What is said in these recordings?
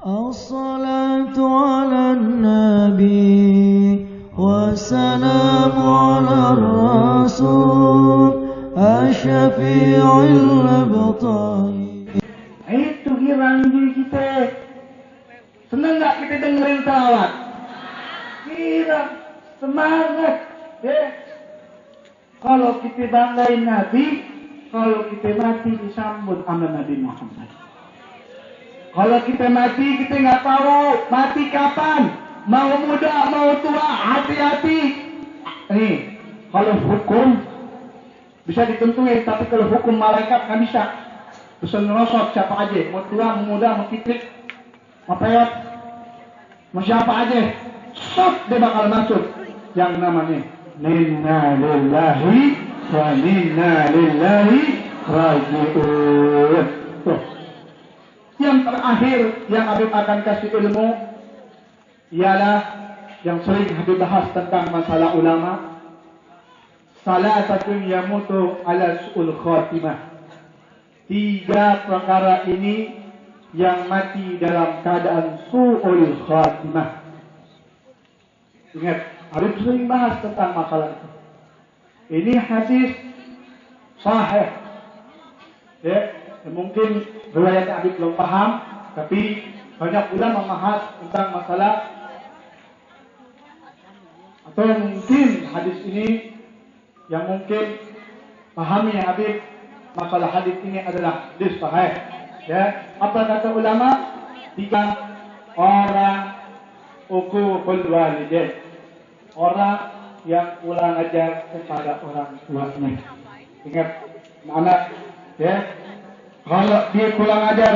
الصلاة على النبي والسلام على الرسول الشفيع الأبطال. Itu hilang diri kita. Senang gak kita dengerin salawat? Hilang semangat. Kalau kita banggain Nabi, kalau kita mati disambut sama Nabi Muhammad. Kalau kita mati, kita nggak tahu mati kapan. Mau muda, mau tua, hati-hati. Nih, kalau hukum bisa ditentuin, tapi kalau hukum malaikat nggak bisa. Bisa ngerosot siapa aja, mau tua, mau muda, mau kikrik, mau peot, mau siapa aja, sok dia bakal masuk. Yang namanya Inna lillahi wa inna ilaihi raji'un. Tuh. Yang terakhir yang Habib akan kasih ilmu ialah yang sering Habib bahas tentang masalah ulama. Salasatun yamutu ala su'ul khatimah. 3 perkara ini yang mati dalam keadaan su'ul khatimah. Ingat, Habib sering bahas tentang masalah itu. Ini hadis sahih. Ya, mungkin riwayat Habib belum paham, tapi banyak ulama membahas tentang masalah, atau mungkin hadis ini yang mungkin pahami Habib masalah hadis ini adalah hadis sahih. Ya, apa kata ulama? 3 orang uququl walidain. Orang yang kurang ajar kepada orang tuanya. Ingat, anak, ya. Kalau dia kurang ajar,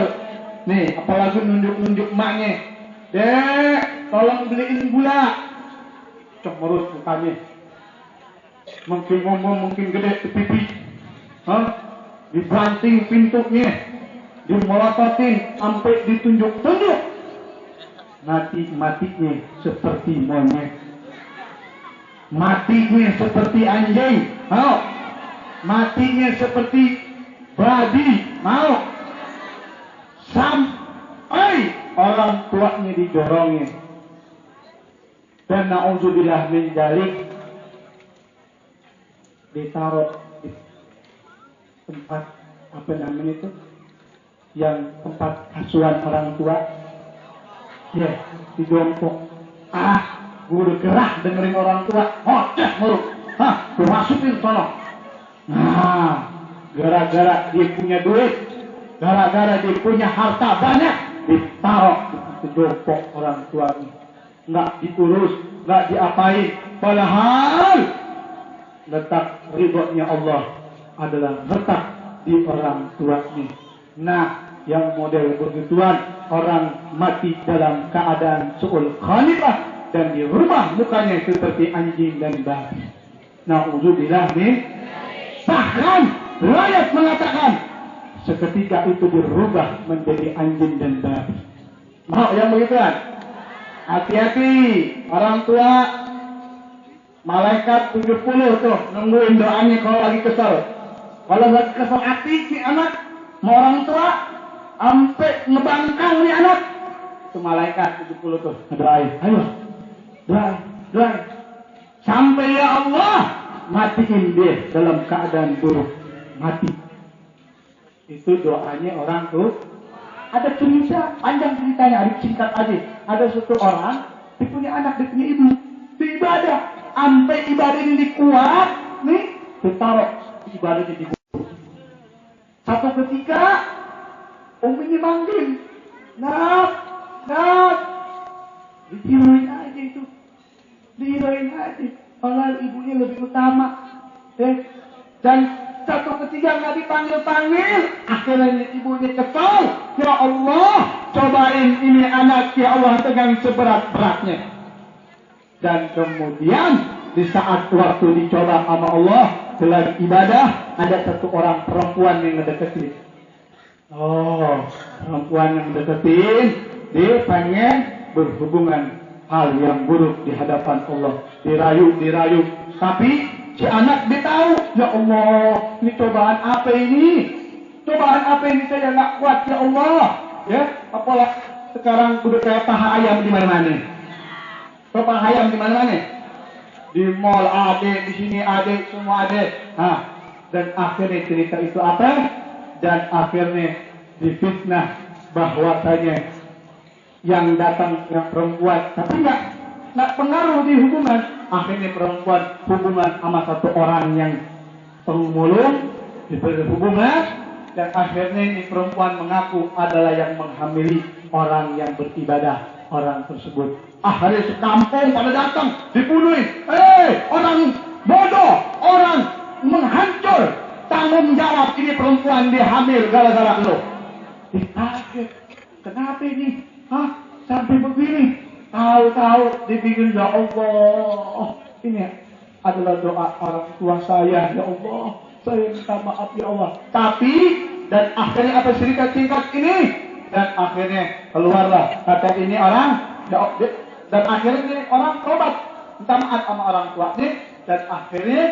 nih, apalagi nunjuk-nunjuk maknya. Dek, tolong beliin gula. Cok merus mukanya. Mungkin ngomong, mungkin gede ke pipi. Dibanting pintunya. Dimelototin sampai ditunjuk-tunjuk. Mati-matinya seperti monyet. Matinya seperti anjing. Mau? Matinya seperti babi. Mau? Sampai orang tuanya didorongin. Dan na'udzubillah min dzalik, ditaruh di tempat apa namanya itu, yang tempat asuhan orang tua. Ya, di jongkok. Gue udah gerah dengerin orang tua. Hoceh mulu. Gue masukin sono. Nah, gara-gara dia punya duit, gara-gara dia punya harta banyak, ditaruh di jongkok orang tuanya. Nggak diurus, nggak diapain. Padahal letak ridhonya Allah adalah letak di orang tuanya. Nah, yang model begituan, orang mati dalam keadaan su'ul khalifah dan di rumah mukanya seperti anjing dan babi. Na'udzubillah min. Bahkan riwayat mengatakan seketika itu dirubah menjadi anjing dan babi. Mau yang begituan? Hati-hati orang tua. Malaikat 70 tuh nungguin doanya kalau lagi kesel. Kalau lagi kesel hati si anak mau orang tua sampai ngebangkang nih anak. Itu malaikat 70 tuh ngedoain. Ayo. Doa. Sampai ya Allah matiin dia dalam keadaan buruk, mati. Itu doanya orang tuh. Ada cerita, panjang ceritanya, ada singkat aja. Ada satu orang, dia punya anak, dia punya ibu, dia ibadah. Sampai ibadah ini dikuat, nih, ditaruh ibadahnya di buku. Satu ketika, uminya manggil, nak, ditiruin aja itu. Dihirain aja, padahal ibunya lebih utama. Dan satu ketiga nggak dipanggil-panggil, akhirnya ibunya kesal. Ya Allah, cobain ini anak, ya Allah, tegang seberat-beratnya. Dan kemudian di saat waktu dicoba sama Allah dalam ibadah, ada satu orang perempuan yang ngedeketin. Perempuan yang ngedeketin, dia pengen berhubungan hal yang buruk di hadapan Allah, dirayu. Tapi si anak dia tahu, ya Allah, ini cobaan apa ini? Cobaan apa ini saya nggak kuat ya Allah? Ya, sekarang udah kayak paha ayam di mana-mana. Kalau paha ayam di mana-mana? Di mall ada, di sini ada, semua ada. Nah, dan akhirnya cerita itu apa? Dan akhirnya difitnah bahwasanya yang datang yang perempuan, tapi nggak pengaruh di hubungan. Akhirnya perempuan hubungan sama satu orang yang pemulung, diberi hubungan, dan akhirnya ini perempuan mengaku adalah yang menghamili orang yang beribadah, orang tersebut. Akhirnya sekampung pada datang, dibunuhin. Orang bodoh, orang menghancur, tanggung jawab ini perempuan dihamil gara-gara lo. Dikaget, kenapa ini? Sampai begini? Tahu-tahu dipikir, ya Allah, ini adalah doa orang tua saya, ya Allah, saya minta maaf ya Allah. Tapi, dan akhirnya apa cerita singkat ini? Dan akhirnya keluarlah kata ini orang, dan akhirnya ini orang tobat, minta maaf sama orang tua ini, dan akhirnya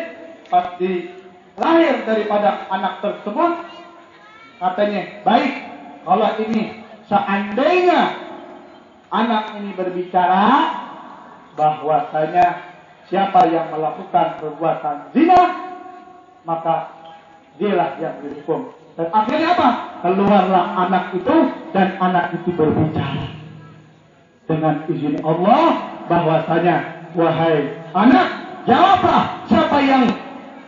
pasti lahir daripada anak tersebut, katanya baik kalau ini seandainya anak ini berbicara bahwasanya siapa yang melakukan perbuatan zina, maka dialah yang dihukum. Dan akhirnya apa? Keluarlah anak itu, dan anak itu berbicara dengan izin Allah bahwasanya, wahai anak, jawablah siapa yang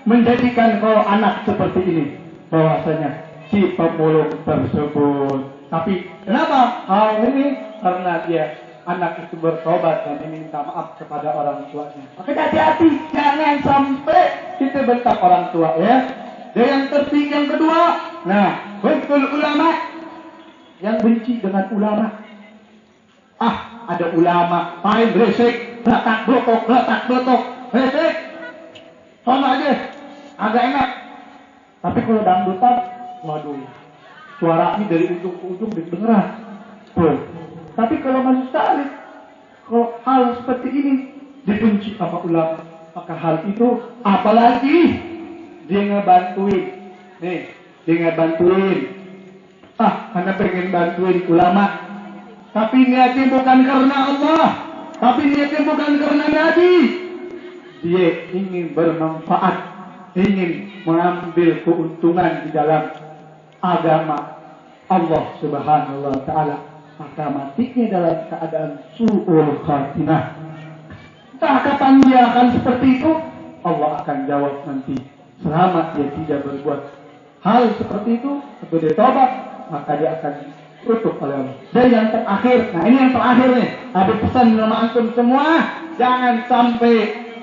menjadikan kau anak seperti ini. Bahwasanya si pemulung tersebut. Tapi kenapa hal ini? Karena dia anak itu bertobat dan meminta maaf kepada orang tuanya. Maka hati-hati, jangan sampai kita bentak orang tua ya. Dan yang tertinggi yang kedua, nah, betul ulama yang benci dengan ulama. Ada ulama paling berisik, letak blotok, berisik. Sama aja, agak enak. Tapi kalau dangdutan, waduh, suara ini dari ujung ke ujung didengar. Tapi kalau masuk salib, kalau hal seperti ini dibenci sama ulama, maka hal itu apalagi dia ngebantuin. Nih, dia ngebantuin. Karena pengen bantuin ulama. Tapi niatnya bukan karena Allah, tapi niatnya bukan karena Nabi. Dia ingin bermanfaat, ingin mengambil keuntungan di dalam agama Allah Subhanahu wa Ta'ala. Maka matinya dalam keadaan su'ul khatimah. Entah kapan dia akan seperti itu, Allah akan jawab nanti. Selama dia tidak berbuat hal seperti itu, atau dia tobat, maka dia akan tutup oleh Allah. Dan yang terakhir, nah ini yang terakhir nih, habis pesan sama antum semua, jangan sampai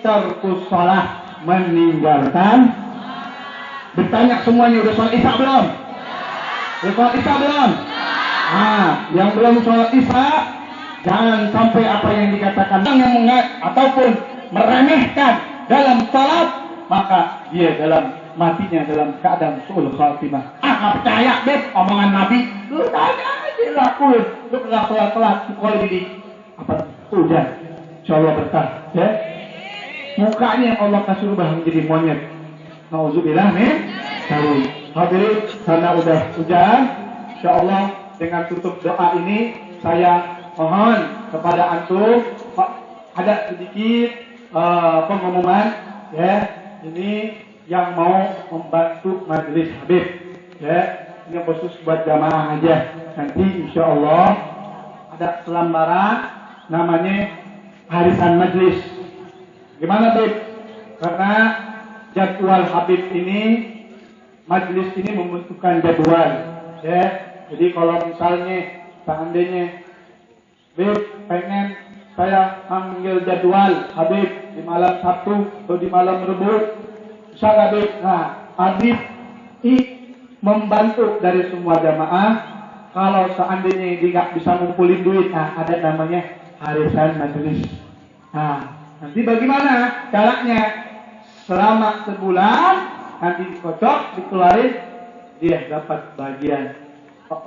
terkus salat, meninggalkan. Ditanya semuanya, udah sholat isya belum? Udah sholat isya belum? Yang belum sholat isya, jangan sampai apa yang dikatakan yang ataupun meremehkan dalam sholat, maka dia dalam matinya dalam keadaan su'ul khatimah. Nggak percaya beb omongan Nabi, lu tanya aja lakuin, lu nggak sholat kalau ini apa? Udah, insyaallah berkah ya. Mukanya Allah kasih rubah menjadi monyet. Nauzubillah min dzalik. Hadirin, karena udah hujan, insyaallah dengan tutup doa ini saya mohon kepada antum ada sedikit pengumuman ya. Ini yang mau membantu majelis Habib ya, ini khusus buat jamaah aja. Nanti insyaallah ada selembaran namanya harisan majelis. Gimana Habib? Karena jadwal Habib ini, majelis ini membutuhkan jadwal ya. Jadi kalau misalnya seandainya Habib pengen saya ambil jadwal Habib di malam Sabtu atau di malam Rabu, bisa Habib. Nah, Habib membantu dari semua jamaah. Kalau seandainya dia nggak bisa ngumpulin duit, ada namanya harisan majelis. Nanti bagaimana caranya? Selama sebulan nanti dikocok, dikeluarin, dia dapat bagian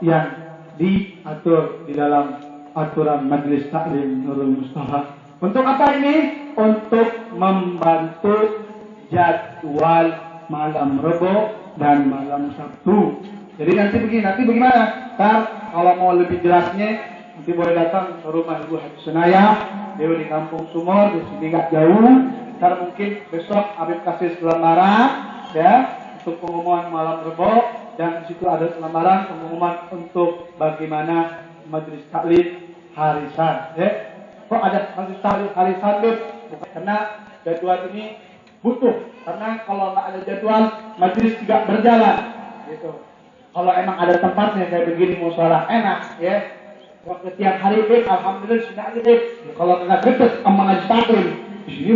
yang diatur di dalam aturan Majelis Taklim Nurul Mustafa. Untuk apa ini? Untuk membantu jadwal malam Rebo dan malam Sabtu. Jadi nanti bagaimana? Kalau mau lebih jelasnya Nanti boleh datang ke rumah Ibu Haji Senaya, dia di Kampung Sumur, di sini nggak jauh. Ntar mungkin besok Habib kasih selembaran, ya, untuk pengumuman malam Rebo, dan di situ ada selembaran pengumuman untuk bagaimana majelis taklim harisan. Ya. Kok ada majelis taklim harisan, Bib? Bukan karena jadwal ini butuh, karena kalau nggak ada jadwal majelis tidak berjalan. Gitu. Kalau emang ada tempatnya kayak begini musola enak, ya. Waktu tiap hari Bib, alhamdulillah sudah ada Bib. Kalau nggak deket sama majelis taklim, sini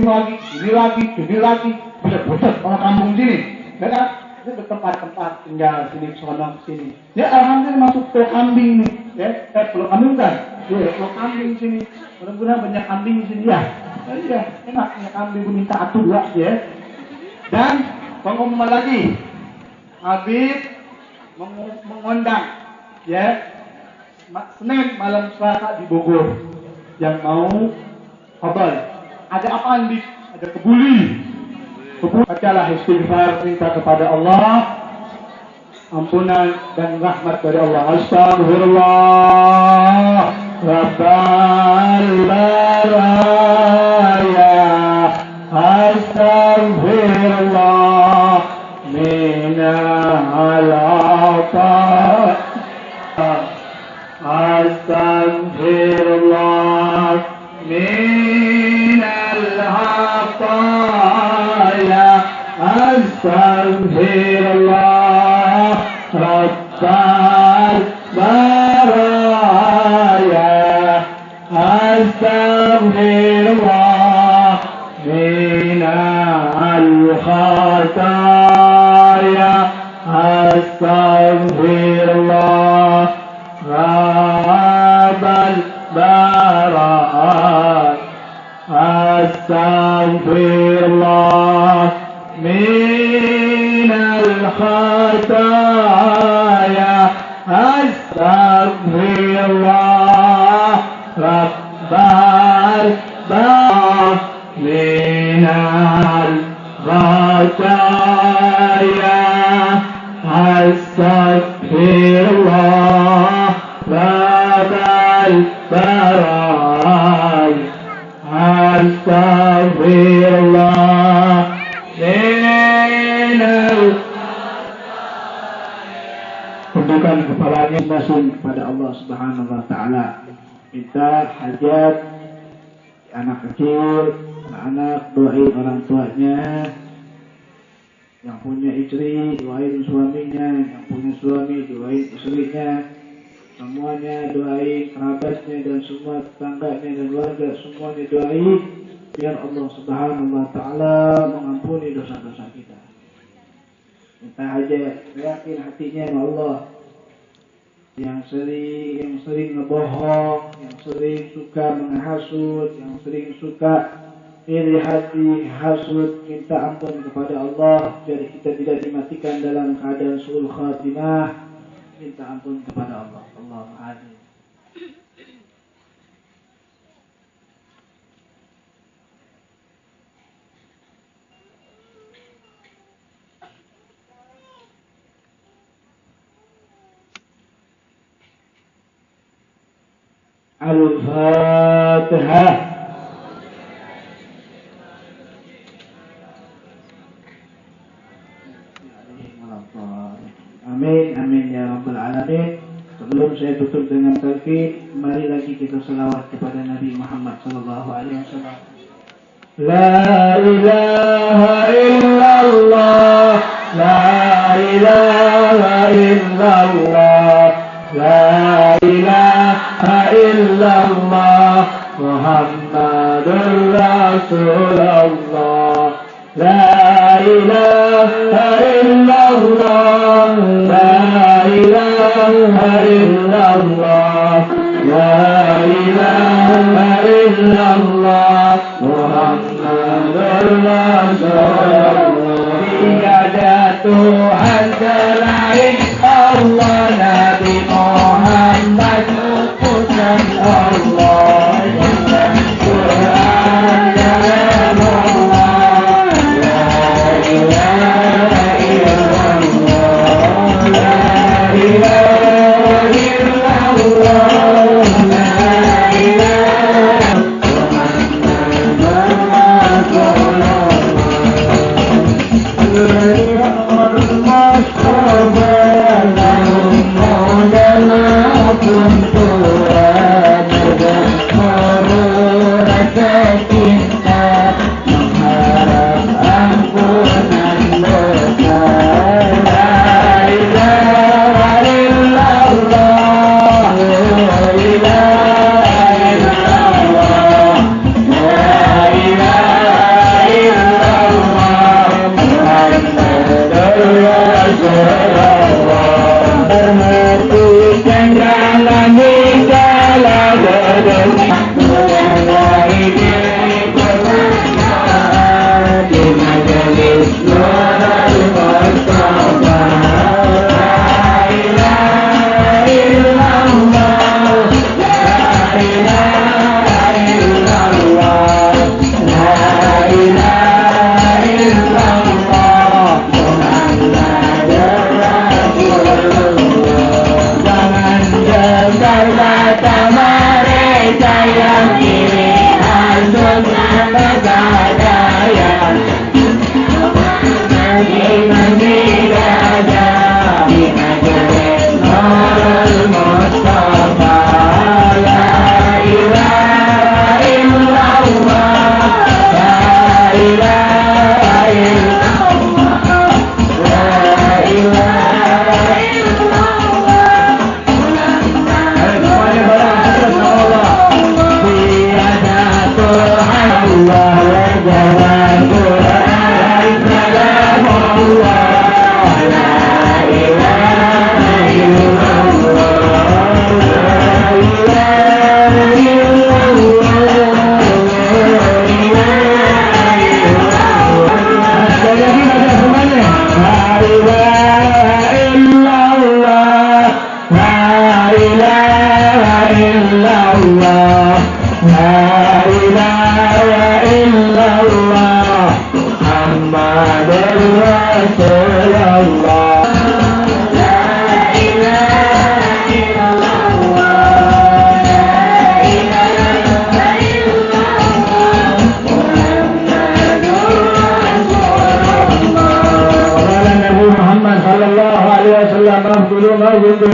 lagi, pucat orang kampung sini, ya kan? Itu tempat-tempat tinggal sini, sono sini. Ya alhamdulillah masuk pulau kambing nih, ya. Pulau kambing kan? Ya pulau kambing sini. Mudah-mudahan banyak kambing di sini ya. Iya, enak punya kambing minta atu dua, ya. Dan pengumuman lagi, Habib mengundang, ya. Senin malam Selasa di Bogor. Yang mau khobal. Ada apaan di? Ada kebuli. Bacalah istighfar, minta kepada Allah ampunan dan rahmat dari Allah. Astagfirullah Rabbal baraya, astagfirullah minal atas, astagfirullah minal khataya, astagfirullah rabbal baraya, astagfirullah minal khataya, astagfirullah rabbal baraya, astagfirullah minal khataya, astagfirullah rabbal baraya, minal khataya, astagfirullah rabbal baraya, astagfirullah minal. Tundukkan kepalanya langsung kepada Allah Subhanahu wa taala. Minta hajat anak kecil, anak doain orang tuanya. Yang punya istri doain suaminya, yang punya suami doain istrinya. Semuanya doain kerabatnya dan semua tetangganya dan warga, semuanya doain biar Allah Subhanahu wa taala mengampuni dosa-dosa kita. Minta aja, yakin hatinya sama Allah. Yang sering ngebohong, yang sering suka menghasut, yang sering suka iri hati, hasud, minta ampun kepada Allah biar kita tidak dimatikan dalam keadaan su'ul khatimah. Minta ampun kepada Allah. Allahumma amin. Al-Fatihah. Amin, amin ya rabbal alamin. Sebelum saya tutup dengan talqin, mari lagi kita selawat kepada Nabi Muhammad sallallahu alaihi wasallam. La ilaha illallah, la ilaha illallah, la ilaha illallah, Muhammadur Rasulullah. La ilaha illallah, la ilaha illallah, la ilaha illallah, Muhammadur Rasulullah. Tiada Tuhan selain Allah, Nabi Muhammad utusan Allah. Quran kalam Allah, la ilaha illallah, la ilaha illallah.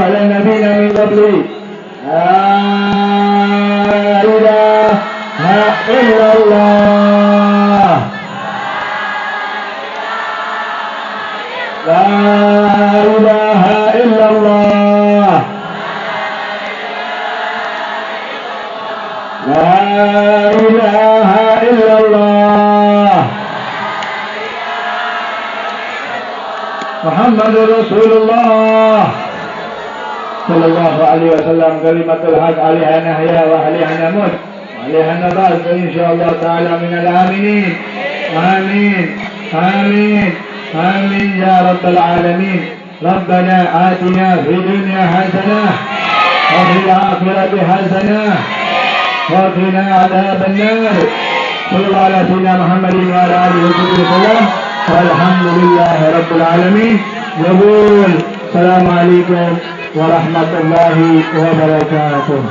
على نبينا من قبله لا إله إلا الله لا إله إلا الله لا إله إلا الله محمد رسول الله صلى الله عليه وسلم. كلمة الحق عليها نحيا وعليها نموت وعليها نبات إن شاء الله تعالى من الآمنين. آمين آمين آمين يا رب العالمين. ربنا آتنا في الدنيا حسنة وفي الآخرة حسنة وقنا عذاب النار. صلى الله على سيدنا محمد وعلى آله وصحبه وسلم والحمد لله رب العالمين. يقول السلام عليكم ورحمة الله وبركاته.